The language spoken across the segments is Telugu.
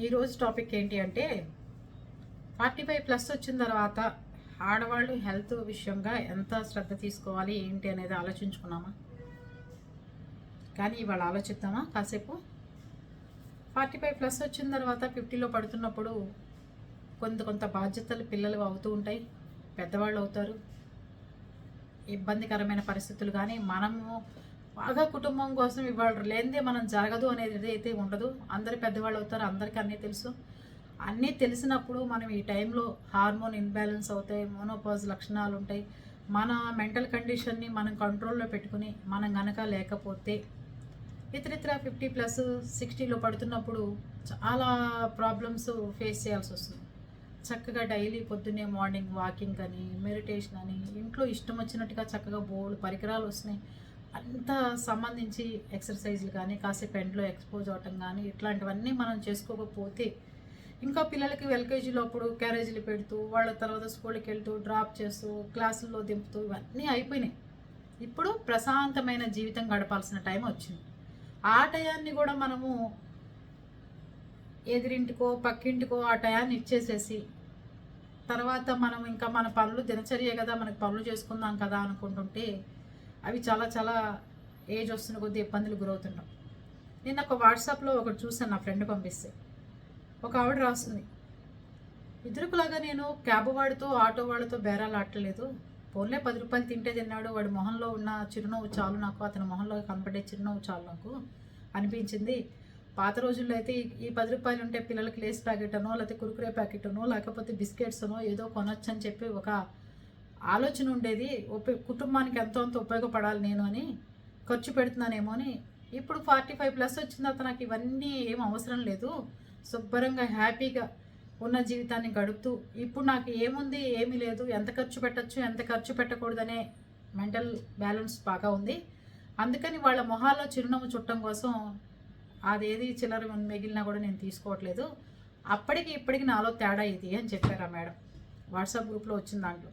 ఈరోజు టాపిక్ ఏంటి అంటే 45+ వచ్చిన తర్వాత ఆడవాళ్ళు హెల్త్ విషయంగా ఎంత శ్రద్ధ తీసుకోవాలి ఏంటి అనేది ఆలోచించుకున్నామా? కానీ ఇవాళ ఆలోచిద్దామా కాసేపు? 45+ వచ్చిన తర్వాత 50లో పడుతున్నప్పుడు కొంత బాధ్యతలు పిల్లలు అవుతూ ఉంటాయి, పెద్దవాళ్ళు అవుతారు, ఇబ్బందికరమైన పరిస్థితులు. కానీ మనము బాగా కుటుంబం కోసం ఇవాళ లేనిదే మనం జరగదు అనేది అయితే ఉండదు. అందరు పెద్దవాళ్ళు అవుతారు, అందరికీ అన్నీ తెలుసు. అన్నీ తెలిసినప్పుడు మనం ఈ టైంలో హార్మోన్ ఇన్బ్యాలెన్స్ అవుతాయి, మోనోపాజ్ లక్షణాలు ఉంటాయి. మన మెంటల్ కండిషన్ని మనం కంట్రోల్లో పెట్టుకుని మనం గనక లేకపోతే ఇతరితర 50+, 60లో పడుతున్నప్పుడు చాలా ప్రాబ్లమ్స్ ఫేస్ చేయాల్సి వస్తుంది. చక్కగా డైలీ పొద్దున్నే మార్నింగ్ వాకింగ్ అని, మెడిటేషన్ అని, ఇంట్లో ఇష్టం వచ్చినట్టుగా చక్కగా బోల్డ్ పరికరాలు వస్తున్నాయి. అంత సంబంధించి ఎక్సర్సైజ్లు కానీ, కాసేపు ఎండ్లో ఎక్స్పోజ్ అవటం కానీ, ఇట్లాంటివన్నీ మనం చేసుకోకపోతే ఇంకా పిల్లలకి ఎల్కేజీలో అప్పుడు క్యారేజీలు పెడుతూ, వాళ్ళ తర్వాత స్కూల్కి వెళ్తూ, డ్రాప్ చేస్తూ, క్లాసుల్లో దింపుతూ ఇవన్నీ అయిపోయినాయి. ఇప్పుడు ప్రశాంతమైన జీవితం గడపాల్సిన టైం వచ్చింది. ఆ టయాన్ని కూడా మనము ఎదిరింటికో పక్కింటికో ఆ టయాన్ని ఇచ్చేసేసి తర్వాత మనం ఇంకా మన పనులు దినచర్య కదా, మనకి పనులు చేసుకుందాం కదా అనుకుంటుంటే అవి చాలా చాలా ఏజ్ వస్తున్న కొద్దీ ఇబ్బందులు గురవుతుంటాం. నేను ఒక వాట్సాప్లో ఒకటి చూసాను, నా ఫ్రెండ్ పంపిస్తే. ఒక ఆవిడ రాస్తుంది, ఇద్దరుకులాగా నేను క్యాబ్ వాడితో ఆటో వాళ్ళతో బేరాలు ఆడలేదు. పోన్లే 10 రూపాయలు తింటే తిన్నాడు, వాడి మొహంలో ఉన్న చిరునవ్వు చాలు నాకు, అతని మొహంలో కనపడే చిరునవ్వు చాలు నాకు అనిపించింది. పాత రోజుల్లో అయితే ఈ 10 రూపాయలు ఉంటే పిల్లలకి లేస్ ప్యాకెట్ అనో, లేకపోతే కురుకురే ప్యాకెట్ అనో, లేకపోతే బిస్కెట్స్ అనో ఏదో కొనొచ్చు అని చెప్పి ఒక ఆలోచన ఉండేది. కుటుంబానికి ఎంతో అంత ఉపయోగపడాలి నేను అని ఖర్చు పెడుతున్నానేమో అని. ఇప్పుడు 45+ వచ్చిన తర్వాత నాకు ఇవన్నీ ఏం అవసరం లేదు, శుభ్రంగా హ్యాపీగా ఉన్న జీవితాన్ని గడుపుతూ ఇప్పుడు నాకు ఏముంది ఏమీ లేదు, ఎంత ఖర్చు పెట్టచ్చు ఎంత ఖర్చు పెట్టకూడదనే మెంటల్ బ్యాలెన్స్ బాగా ఉంది. అందుకని వాళ్ళ మొహాల్లో చిరునవ్వు చుట్టం కోసం అదేది చిల్లర మిగిలినా కూడా నేను తీసుకోవట్లేదు. అప్పటికి ఇప్పటికి నాలో తేడా ఇది అని చెప్పారు ఆ మేడం. వాట్సాప్ గ్రూప్లో వచ్చిన దాంట్లో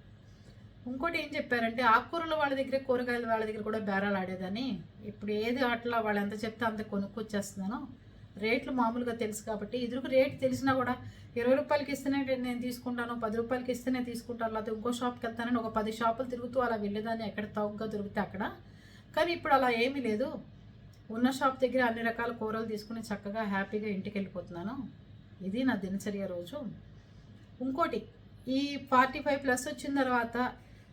ఇంకోటి ఏం చెప్పారంటే, ఆకుకూరలు వాళ్ళ దగ్గర, కూరగాయలు వాళ్ళ దగ్గర కూడా బేరాలు ఆడేదని. ఇప్పుడు ఏది అట్లా వాళ్ళు ఎంత చెప్తే అంత కొనుక్కొచ్చేస్తున్నాను. రేట్లు మామూలుగా తెలుసు కాబట్టి, ఎదురుకు రేట్ తెలిసినా కూడా 20 రూపాయలకి ఇస్తేనే నేను తీసుకుంటాను, 10 రూపాయలకి ఇస్తేనే తీసుకుంటాను, లేకపోతే ఇంకో షాప్కి వెళ్తానని ఒక 10 షాపులు తిరుగుతూ అలా వెళ్ళేదాన్ని, ఎక్కడ తౌగ్గా దొరికితే అక్కడ. కానీ ఇప్పుడు అలా ఏమీ లేదు. ఉన్న షాప్ దగ్గర అన్ని రకాల కూరలు తీసుకుని చక్కగా హ్యాపీగా ఇంటికి వెళ్ళిపోతున్నాను. ఇది నా దినచర్య రోజు. ఇంకోటి, ఈ 45+ వచ్చిన తర్వాత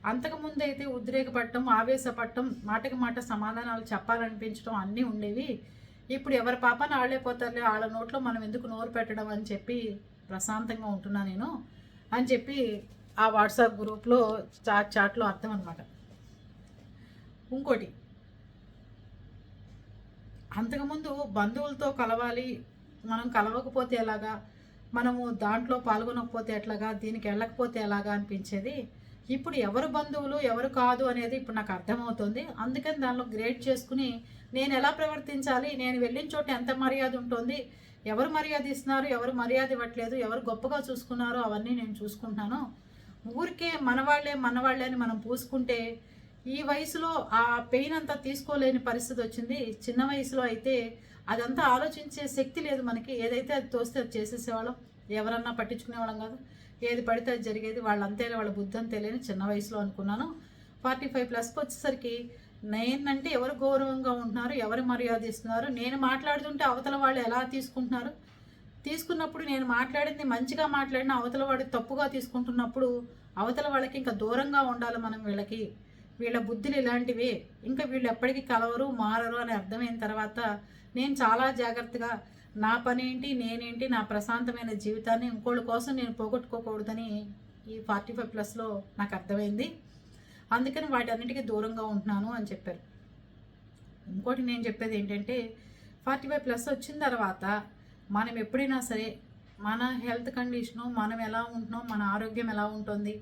అంతకుముందు అయితే ఉద్రేకపడటం, ఆవేశపడటం, మాటకి మాట సమాధానాలు చెప్పాలనిపించడం అన్నీ ఉండేవి. ఇప్పుడు ఎవరి పాపని ఆళ్లే పోతారులే, వాళ్ళ నోట్లో మనం ఎందుకు నోరు పెట్టడం అని చెప్పి ప్రశాంతంగా ఉంటున్నా నేను అని చెప్పి ఆ వాట్సాప్ గ్రూప్లో చాట్లో అర్థం అనమాట. ఇంకోటి, అంతకుముందు బంధువులతో కలవాలి, మనం కలవకపోతే ఎలాగా, మనము దాంట్లో పాల్గొనకపోతే ఎట్లాగా, దీనికి వెళ్ళకపోతే ఎలాగా అనిపించేది. ఇప్పుడు ఎవరు బంధువులు ఎవరు కాదు అనేది ఇప్పుడు నాకు అర్థమవుతుంది. అందుకని దానిలో గ్రేడ్ చేసుకుని నేను ఎలా ప్రవర్తించాలి, నేను వెళ్ళిన చోట ఎంత మర్యాద ఉంటుంది, ఎవరు మర్యాద ఇస్తున్నారు, ఎవరు మర్యాద ఇవ్వట్లేదు, ఎవరు గొప్పగా చూసుకున్నారో అవన్నీ నేను చూసుకుంటున్నాను. ఊరికే మనవాళ్ళే అని మనం పూసుకుంటే ఈ వయసులో ఆ పెయిన్ అంతా తీసుకోలేని పరిస్థితి వచ్చింది. చిన్న వయసులో అయితే అదంతా ఆలోచించే శక్తి లేదు మనకి. ఏదైతే అది తోస్తే అది చేసేసేవాళ్ళం, ఎవరన్నా పట్టించుకునేవాళ్ళం కాదు. ఏది పడితే అది జరిగేది. వాళ్ళంతేలే, వాళ్ళ బుద్ధి అంతేలేని చిన్న వయసులో అనుకున్నాను. 45+కి వచ్చేసరికి నేనంటే ఎవరు గౌరవంగా ఉంటున్నారు, ఎవరు మర్యాద ఇస్తున్నారు, నేను మాట్లాడుతుంటే అవతల వాళ్ళు ఎలా తీసుకున్నప్పుడు నేను మాట్లాడింది మంచిగా మాట్లాడిన అవతల వాడు తప్పుగా తీసుకుంటున్నప్పుడు అవతల వాళ్ళకి ఇంకా దూరంగా ఉండాలి మనం. వీళ్ళ బుద్ధులు ఇలాంటివే, ఇంకా వీళ్ళు ఎప్పటికీ కలవరు మారరు అని అర్థమైన తర్వాత నేను చాలా జాగ్రత్తగా నా పనేంటి నేనేంటి, నా ప్రశాంతమైన జీవితాన్ని ఇంకోళ్ళ కోసం నేను పోగొట్టుకోకూడదని ఈ 45+లో నాకు అర్థమైంది. అందుకని వాటన్నిటికీ దూరంగా ఉంటున్నాను అని చెప్పారు. ఇంకోటి నేను చెప్పేది ఏంటంటే, 45+ వచ్చిన తర్వాత మనం ఎప్పుడైనా సరే మన హెల్త్ కండిషను, మనం ఎలా ఉంటున్నాం, మన ఆరోగ్యం ఎలా ఉంటుంది,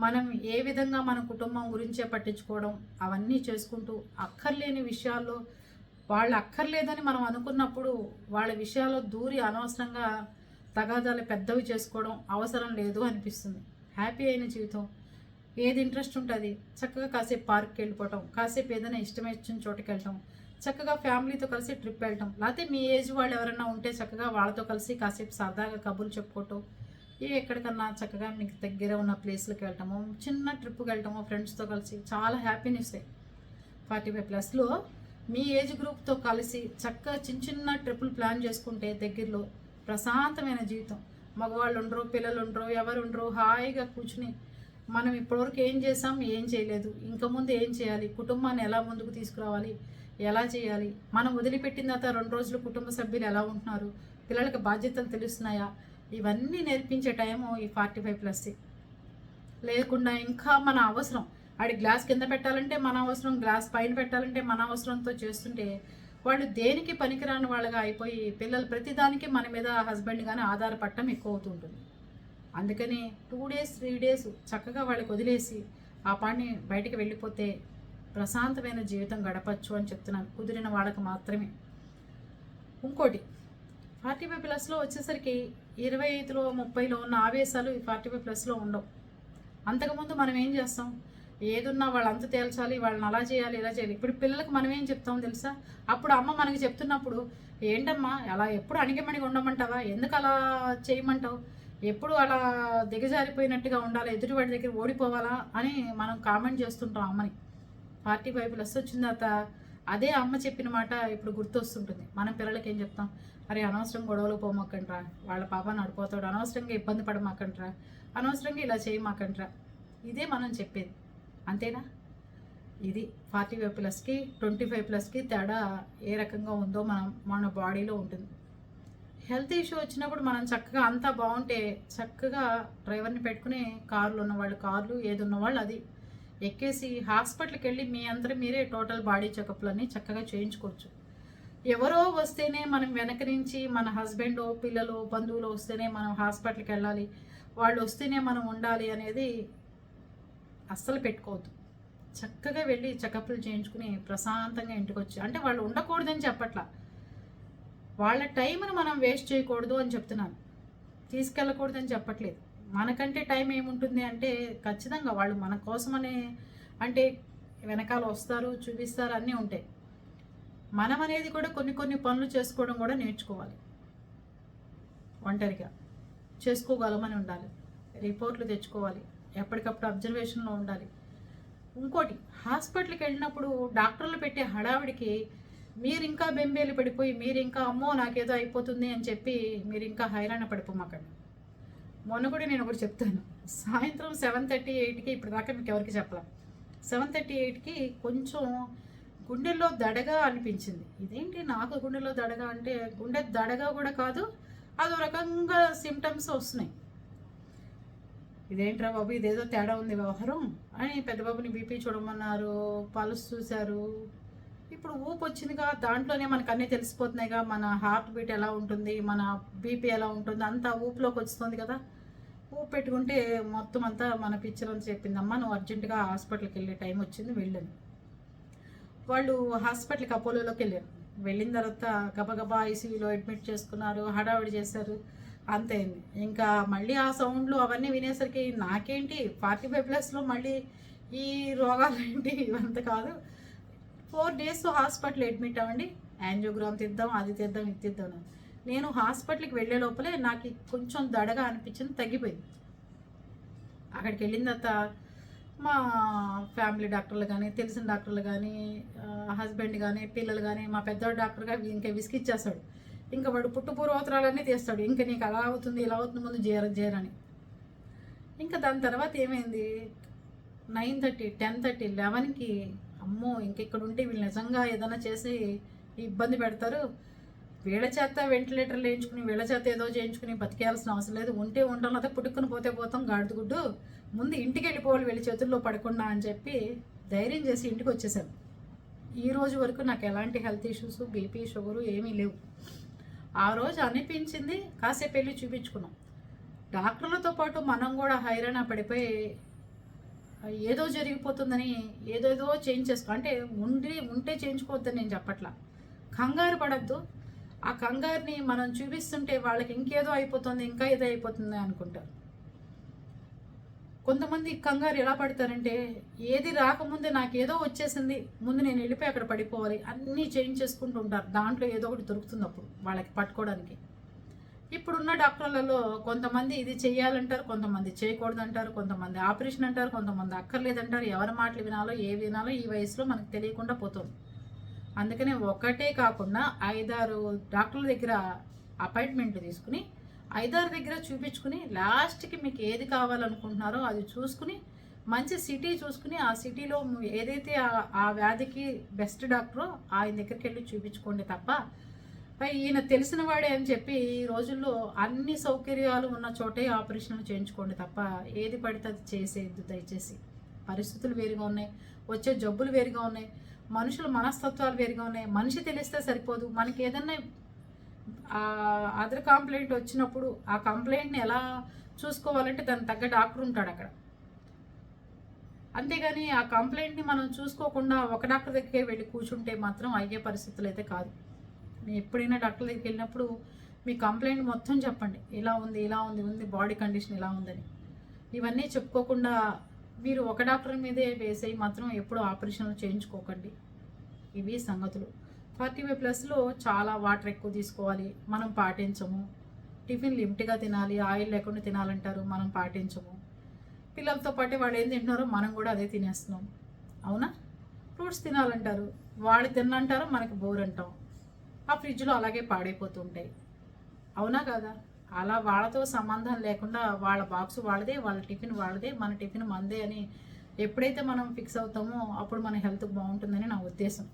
మనం ఏ విధంగా మన కుటుంబం గురించే పట్టించుకోవడం, అవన్నీ చేసుకుంటూ అక్కర్లేని విషయాల్లో వాళ్ళు అక్కర్లేదని మనం అనుకున్నప్పుడు వాళ్ళ విషయాల్లో దూరి అనవసరంగా తగాదాలు పెద్దవి చేసుకోవడం అవసరం లేదు అనిపిస్తుంది. హ్యాపీ అయిన జీవితం, ఏది ఇంట్రెస్ట్ ఉంటుంది చక్కగా కాసేపు పార్క్కి వెళ్ళిపోవటం, కాసేపు ఏదైనా ఇష్టం వచ్చిన చోటుకి వెళ్ళటం, చక్కగా ఫ్యామిలీతో కలిసి ట్రిప్ వెళ్ళటం, లేకపోతే మీ ఏజ్ వాళ్ళు ఎవరైనా ఉంటే చక్కగా వాళ్ళతో కలిసి కాసేపు సరదాగా కబుర్లు చెప్పుకోవటం, ఎక్కడికన్నా చక్కగా మీకు దగ్గర ఉన్న ప్లేస్లకు వెళ్ళటము, చిన్న ట్రిప్కి వెళ్ళటము ఫ్రెండ్స్తో కలిసి చాలా హ్యాపీని ఇస్తాయి. 45+లో మీ ఏజ్ గ్రూప్తో కలిసి చక్కగా చిన్న చిన్న ట్రిప్పులు ప్లాన్ చేసుకుంటే దగ్గరలో ప్రశాంతమైన జీవితం. మగవాళ్ళు ఉండరు, పిల్లలు ఉండరు, ఎవరు ఉండరు, హాయిగా కూర్చుని మనం ఇప్పటివరకు ఏం చేసాం, ఏం చేయలేదు, ఇంకా ముందు ఏం చేయాలి, కుటుంబాన్ని ఎలా ముందుకు తీసుకురావాలి, ఎలా చేయాలి, మనం వదిలిపెట్టిన తర్వాత 2 రోజులు కుటుంబ సభ్యులు ఎలా ఉంటున్నారు, పిల్లలకి బాధ్యతలు తెలుస్తున్నాయా, ఇవన్నీ నేర్పించే టైము ఈ 45+. లేకుండా ఇంకా మన అవసరం, ఆడి గ్లాస్ కింద పెట్టాలంటే మన అవసరం, గ్లాస్ పైన పెట్టాలంటే మన అవసరంతో చేస్తుంటే వాళ్ళు దేనికి పనికిరాని వాళ్ళగా అయిపోయి పిల్లలు ప్రతిదానికి మన మీద హస్బెండ్ కానీ ఆధారపడటం ఎక్కువ అవుతుంటుంది. అందుకని 2 డేస్ 3 డేస్ చక్కగా వాళ్ళకి వదిలేసి ఆ పని బయటికి వెళ్ళిపోతే ప్రశాంతమైన జీవితం గడపచ్చు అని చెప్తున్నాను, కుదిరిన వాళ్ళకి మాత్రమే. ఇంకోటి 45+లో వచ్చేసరికి 25లో 30లో ఉన్న ఆవేశాలు ఈ 45+లో ఉండవు. అంతకుముందు మనం ఏం చేస్తాం, ఏదున్నా వాళ్ళంతా తేల్చాలి, వాళ్ళని అలా చేయాలి ఇలా చేయాలి. ఇప్పుడు పిల్లలకు మనం ఏం చెప్తాం తెలుసా, అప్పుడు అమ్మ మనకి చెప్తున్నప్పుడు ఏంటమ్మా అలా ఎప్పుడు అణిగిమణిగి ఉండమంటావా, ఎందుకు అలా చేయమంటావు, ఎప్పుడు అలా దిగజారిపోయినట్టుగా ఉండాలి, ఎదుటివాడి దగ్గర ఓడిపోవాలా అని మనం కామెంట్ చేస్తుంటాం అమ్మని. 45+ వచ్చిన తర్వాత అదే అమ్మ చెప్పిన మాట ఇప్పుడు గుర్తొస్తుంటుంది. మనం పిల్లలకి ఏం చెప్తాం, అరే అనవసరం గొడవలు పోమాకంట్రా, వాళ్ళ పాప నడిపోతాడు, అనవసరంగా ఇబ్బంది పడమాకంట్రా, అనవసరంగా ఇలా చేయమాకంట్రా, ఇదే మనం చెప్పేది. అంతేనా? ఇది 45+కి 25+కి తేడా ఏ రకంగా ఉందో మన బాడీలో ఉంటుంది. హెల్త్ ఇష్యూ వచ్చినప్పుడు మనం చక్కగా అంతా బాగుంటే చక్కగా డ్రైవర్ని పెట్టుకుని కార్లు ఉన్నవాళ్ళు కార్లు, ఏది ఉన్నవాళ్ళు అది ఎక్కేసి హాస్పిటల్కి వెళ్ళి మీ అందరూ మీరే టోటల్ బాడీ చెకప్లన్నీ చక్కగా చేయించుకోవచ్చు. ఎవరో వస్తేనే మనం వెనక నుంచి మన హస్బెండ్, పిల్లలు, బంధువులు వస్తేనే మనం హాస్పిటల్కి వెళ్ళాలి, వాళ్ళు వస్తేనే మనం ఉండాలి అనేది అస్సలు పెట్టుకోవద్దు. చక్కగా వెళ్ళి చెకప్లు చేయించుకుని ప్రశాంతంగా ఇంటికి వచ్చి, అంటే వాళ్ళు ఉండకూడదని చెప్పట్లా, వాళ్ళ టైంని మనం వేస్ట్ చేయకూడదు అని చెప్తున్నాను, తీసుకెళ్ళకూడదని చెప్పట్లేదు. మనకంటే టైం ఏముంటుంది అంటే ఖచ్చితంగా వాళ్ళు మన కోసమనే, అంటే వెనకాల వస్తారు, చూపిస్తారు, అన్నీ ఉంటాయి. మనం అనేది కూడా కొన్ని పనులు చేసుకోవడం కూడా నేర్చుకోవాలి. ఒంటరిగా చేసుకోగలమని ఉండాలి, రిపోర్ట్లు తెచ్చుకోవాలి, ఎప్పటికప్పుడు అబ్జర్వేషన్లో ఉండాలి. ఇంకోటి, హాస్పిటల్కి వెళ్ళినప్పుడు డాక్టర్లు పెట్టే హడావిడికి మీరు ఇంకా బెంబేలు పడిపోయి మీరు ఇంకా అమ్మో నాకేదో అయిపోతుంది అని చెప్పి మీరు ఇంకా హైరాణ పడిపోమాకండి. మొన్న కూడా నేను ఒకటి చెప్తాను, సాయంత్రం 7:30-8కి ఇప్పుడు దాకా మీకు ఎవరికి చెప్పాలి, 7:30-8కి కొంచెం గుండెల్లో దడగా అనిపించింది. ఇదేంటి నాకు గుండెలో దడగా అంటే, గుండె దడగా కూడా కాదు, అదో రకంగా సిమ్టమ్స్ వస్తున్నాయి. ఇదేంట్రా బాబు ఇదేదో తేడా ఉంది వ్యవహారం అని పెద్దబాబుని బీపీ చూడమన్నారు, పల్స్ చూశారు. ఇప్పుడు ఊపు వచ్చిందిగా, దాంట్లోనే మనకు అన్నీ తెలిసిపోతున్నాయిగా, మన హార్ట్ బీట్ ఎలా ఉంటుంది, మన బీపీ ఎలా ఉంటుంది, అంతా ఊపులోకి వస్తుంది కదా. ఊపు పెట్టుకుంటే మొత్తం అంతా మన పిక్చర్ అంతా చెప్పిందమ్మా, నువ్వు అర్జెంటుగా హాస్పిటల్కి వెళ్ళే టైం వచ్చింది వెళ్ళాను. వాళ్ళు హాస్పిటల్కి అపోలోలోకి వెళ్ళారు. వెళ్ళిన తర్వాత గబగబా ఐసీయూలో అడ్మిట్ చేసుకున్నారు, హడావిడి చేశారు, అంతైంది. ఇంకా మళ్ళీ ఆ సౌండ్లు అవన్నీ వినేసరికి నాకేంటి 45+లో మళ్ళీ ఈ రోగాలు ఏంటి, ఇవంతా కాదు. 4 డేస్ హాస్పిటల్ అడ్మిట్ అవ్వండి, యాంజియోగ్రామ్ తీద్దాం, అది తీద్దాం, ఇది తీద్దాం. నేను హాస్పిటల్కి వెళ్ళే లోపలే నాకు కొంచెం దడగా అనిపించింది, తగ్గిపోయింది. అక్కడికి వెళ్ళిన తర్వాత మా ఫ్యామిలీ డాక్టర్లు కానీ, తెలిసిన డాక్టర్లు కానీ, హస్బెండ్ కానీ, పిల్లలు కానీ, మా పెద్ద డాక్టర్గా ఇంకా విసిగిచ్చేస్తాడు, ఇంకా వాడు పుట్టుపూర్వోత్తరాలన్నీ తీస్తాడు, ఇంకా నీకు అలా అవుతుంది ఇలా అవుతుంది ముందు చేరని. ఇంకా దాని తర్వాత ఏమైంది, 9:30, 10:30, 11కి అమ్మో ఇంకెక్కడ ఉంటే వీళ్ళు నిజంగా ఏదైనా చేసి ఇబ్బంది పెడతారు, వీళ్ళ చేత వెంటిలేటర్లు వేయించుకుని వీళ్ళ చేత ఏదో చేయించుకుని బతికేయాల్సిన అవసరం లేదు, ఉంటే ఉంటాం లేదా పుట్టుకుని పోతే పోతాం గాడిద గుడ్డు, ముందు ఇంటికి వెళ్ళిపోవాలి వీళ్ళ చేతుల్లో పడకుండా అని చెప్పి ధైర్యం చేసి ఇంటికి వచ్చేసాను. ఈ రోజు వరకు నాకు ఎలాంటి హెల్త్ ఇష్యూస్, బీపీ, షుగరు ఏమీ లేవు. ఆ రోజు అనిపించింది కాసేపు వెళ్ళి చూపించుకున్నాం. డాక్టర్లతో పాటు మనం కూడా హైరాణ పడిపోయి ఏదో జరిగిపోతుందని ఏదేదో చేంజ్ చేసుకో, అంటే ఉంటే చేయించుకోవద్దని నేను చెప్పట్లా, కంగారు పడద్దు. ఆ కంగారుని మనం చూపిస్తుంటే వాళ్ళకి ఇంకేదో అయిపోతుంది, ఇంకా ఏదో అయిపోతుంది అనుకుంటారు. కొంతమంది కంగారు ఎలా పడతారంటే, ఏది రాకముందే నాకేదో వచ్చేసింది, ముందు నేను వెళ్ళిపోయి అక్కడ పడిపోవాలి, అన్నీ చేంజ్ చేసుకుంటూ ఉంటారు. దాంట్లో ఏదో ఒకటి దొరుకుతుంది అప్పుడు వాళ్ళకి పట్టుకోవడానికి. ఇప్పుడున్న డాక్టర్లలో కొంతమంది ఇది చెయ్యాలంటారు, కొంతమంది చేయకూడదంటారు, కొంతమంది ఆపరేషన్ అంటారు, కొంతమంది అక్కర్లేదంటారు. ఎవరి మాటలు వినాలో ఏ వినాలో ఈ వయసులో మనకు తెలియకుండా పోతుంది. అందుకనే ఒకటే కాకుండా 5-6 డాక్టర్ల దగ్గర అపాయింట్మెంట్ తీసుకుని 5-6 దగ్గర చూపించుకుని లాస్ట్కి మీకు ఏది కావాలనుకుంటున్నారో అది చూసుకుని మంచి సిటీ చూసుకుని ఆ సిటీలో ఏదైతే ఆ వ్యాధికి బెస్ట్ డాక్టరో ఆయన దగ్గరికి వెళ్ళి చూపించుకోండి తప్ప ఈయన తెలిసిన వాడే అని చెప్పి ఈ రోజుల్లో అన్ని సౌకర్యాలు ఉన్న చోటే ఆపరేషన్లు చేయించుకోండి తప్ప ఏది పడితే అది చేసేయద్దు దయచేసి. పరిస్థితులు వేరుగా ఉన్నాయి, వచ్చే జబ్బులు వేరుగా ఉన్నాయి, మనుషుల మనస్తత్వాలు వేరుగా ఉన్నాయి. మనిషి తెలిస్తే సరిపోదు. మనకి ఏదన్నా అదర్ కంప్లైంట్ వచ్చినప్పుడు ఆ కంప్లైంట్ని ఎలా చూసుకోవాలంటే దానికి తగ్గ డాక్టర్ ఉంటాడు అక్కడ. అంతేగాని ఆ కంప్లైంట్ని మనం చూసుకోకుండా ఒక డాక్టర్ దగ్గరికి వెళ్ళి కూర్చుంటే మాత్రం అయ్యే పరిస్థితులు అయితే కాదు. మీ ఎప్పుడైనా డాక్టర్ దగ్గరికి వెళ్ళినప్పుడు మీ కంప్లైంట్ మొత్తం చెప్పండి, ఇలా ఉంది ఇలా ఉంది బాడీ కండిషన్ ఇలా ఉందని. ఇవన్నీ చెప్పుకోకుండా మీరు ఒక డాక్టర్ మీదే వేసేయి మాత్రం ఎప్పుడూ ఆపరేషన్లు చేయించుకోకండి. ఇవి సంగతులు. 45+లో చాలా వాటర్ ఎక్కువ తీసుకోవాలి, మనం పాటించము. టిఫిన్ లిమిట్గా తినాలి, ఆయిల్ లేకుండా తినాలంటారు, మనం పాటించము. పిల్లలతో పాటు వాళ్ళు ఏం తింటున్నారో మనం కూడా అదే తినేస్తున్నాం. అవునా? ఫ్రూట్స్ తినాలంటారు, వాళ్ళు తిన్నంటారు, మనకి బోర్ అంటాం. ఆ ఫ్రిడ్జ్లో అలాగే పాడైపోతుంటాయి. అవునా కదా? అలా వాళ్ళతో సంబంధం లేకుండా వాళ్ళ బాక్స్ వాళ్ళదే, వాళ్ళ టిఫిన్ వాళ్ళదే, మన టిఫిన్ మనదే అని ఎప్పుడైతే మనం ఫిక్స్ అవుతామో అప్పుడు మన హెల్త్ బాగుంటుందని నా ఉద్దేశం.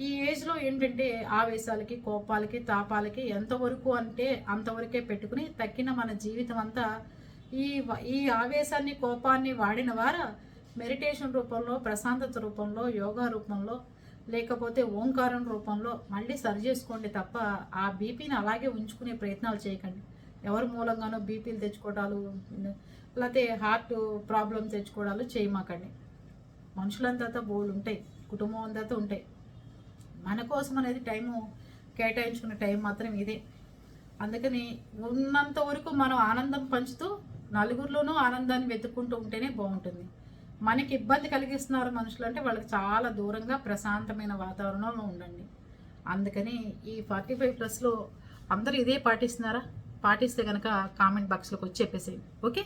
ఈ ఏజ్లో ఏంటంటే ఆవేశాలకి, కోపాలకి, తాపాలకి ఎంతవరకు అంటే అంతవరకే పెట్టుకుని తక్కిన మన జీవితం అంతా ఈ ఆవేశాన్ని, కోపాన్ని వాడిన వారు మెడిటేషన్ రూపంలో, ప్రశాంతత రూపంలో, యోగా రూపంలో, లేకపోతే ఓంకారం రూపంలో మళ్ళీ సరి చేసుకోండి తప్ప ఆ బీపీని అలాగే ఉంచుకునే ప్రయత్నాలు చేయకండి. ఎవరి మూలంగానో బీపీలు తెచ్చుకోవడాలు, లేకపోతే హార్ట్ ప్రాబ్లం తెచ్చుకోవడాలు చేయమాకండి. మనుషులంతా బోళ్ళు ఉంటాయి, కుటుంబం అంతా ఉంటాయి. మన కోసం అనేది టైము కేటాయించుకునే టైం మాత్రం ఇదే. అందుకని ఉన్నంత వరకు మనం ఆనందం పంచుతూ నలుగురిలోనూ ఆనందాన్ని వెతుక్కుంటూ ఉంటేనే బాగుంటుంది. మనకి ఇబ్బంది కలిగిస్తున్నారు మనుషులు అంటే వాళ్ళకి చాలా దూరంగా ప్రశాంతమైన వాతావరణంలో ఉండండి. అందుకని ఈ 45+లో అందరూ ఇదే పాటిస్తున్నారా? పాటిస్తే కనుక కామెంట్ బాక్స్లోకి వచ్చి చెప్పేసేయండి. ఓకే.